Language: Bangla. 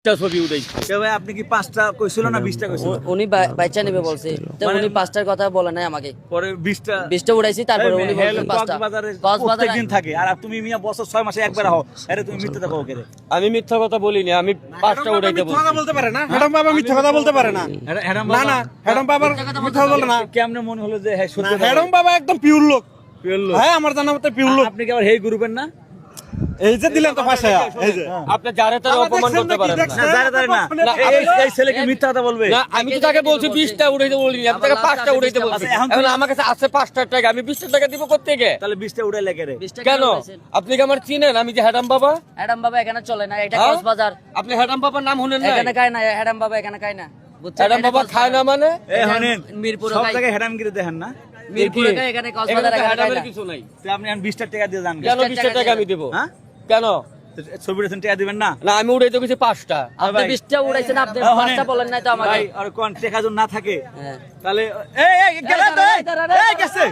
ছবি উঠাইছি। ভাই আপনি কি 5টা কইছিল না 20টা কইছিল? উনি বাচ্চা নেবে বলছে, তো উনি 5টার কথা বলে নাই আমাকে। পরে 20টা উড়াইছি, তারপরে উনি বলছে 5টা। কক্সবাজারে কক্সবাজারে প্রত্যেকদিন থাকে আর তুমি মিয়া বছর 6 মাসে একবার হও। আরে তুমি মিথ্যা কথা বলো কেন? আমি মিথ্যা কথা বলিনি, আমি 5টা উঠাইতে বলছি। কথা বলতে পারে না, ম্যাডাম বাবা মিথ্যা কথা বলতে পারে না। হ্যাডাম না না, ম্যাডাম বাবার মিথ্যা কথা বলে না। কেমনে মনে হলো যে হ্যাঁ সত্যি কথা ম্যাডাম বাবা একদম পিওর লোক। বললো? হ্যাঁ, আমার জানা মতে পিওর লোক। আপনি কি আবার হেই গ্রুপের না? এই যে দিলেন তো ফাঁসে, এই যে আপনি যারে তারে অপমান করতে পারেন না। না দাঁড়া না। এই ছেলে কি মিথ্যা কথা বলবে? না, আমি তো তাকে বলছি 20টা উঠাইতে বলিনি, আমি তাকে 5টা উঠাইতে বলছি। এখন এখন আমার কাছে আছে 5টার টাকা, আমি 20টার টাকা দিব কোত্থেকে? তাহলে 20টা উড়াই লেগে রে। 20 টাকা কেন? উড়াইছেন। আপনি কি আমার চিনেন? আমি যে হ্যাডাম বাবা। ম্যাডাম বাবা এখানে চলে না, এটা হ্যাঁ? কক্সবাজার। আপনি হ্যাডাম বাবার নাম শুনেন না? এখানে খায় না, ম্যাডাম বাবা এখানে খায় না। বুঝছেন? হ্যাডাম এটা বাবা খায় না কক্সবাজার। মানে? এই হনেন মিরপুরে সব খায়। জায়গায় হেডামগিরি দেখেন না? মিরপুরে খায়, এখানে কক্সবাজার এখানে তো এখানে খায় হ্যাডামের না। কিছু নাই। তো আপনি 20টা টাকা দিয়ে যান। কেন 20টা টাকা আমি দেব? হ্যাঁ? কেন? ছবিটা টাকা দিবেন না? না, আমি উঠাইতে গেছি 5টা। আপনি ভাই। 20টা উড়াইছেন, আপনি হ্যাঁ, 5টা হনেন। বলেন নাই তো আমাকে। ভাই আর কোন টাকা যদি না থাকে হ্যাঁ। তাহলে এই গেলে তো এই গেছে।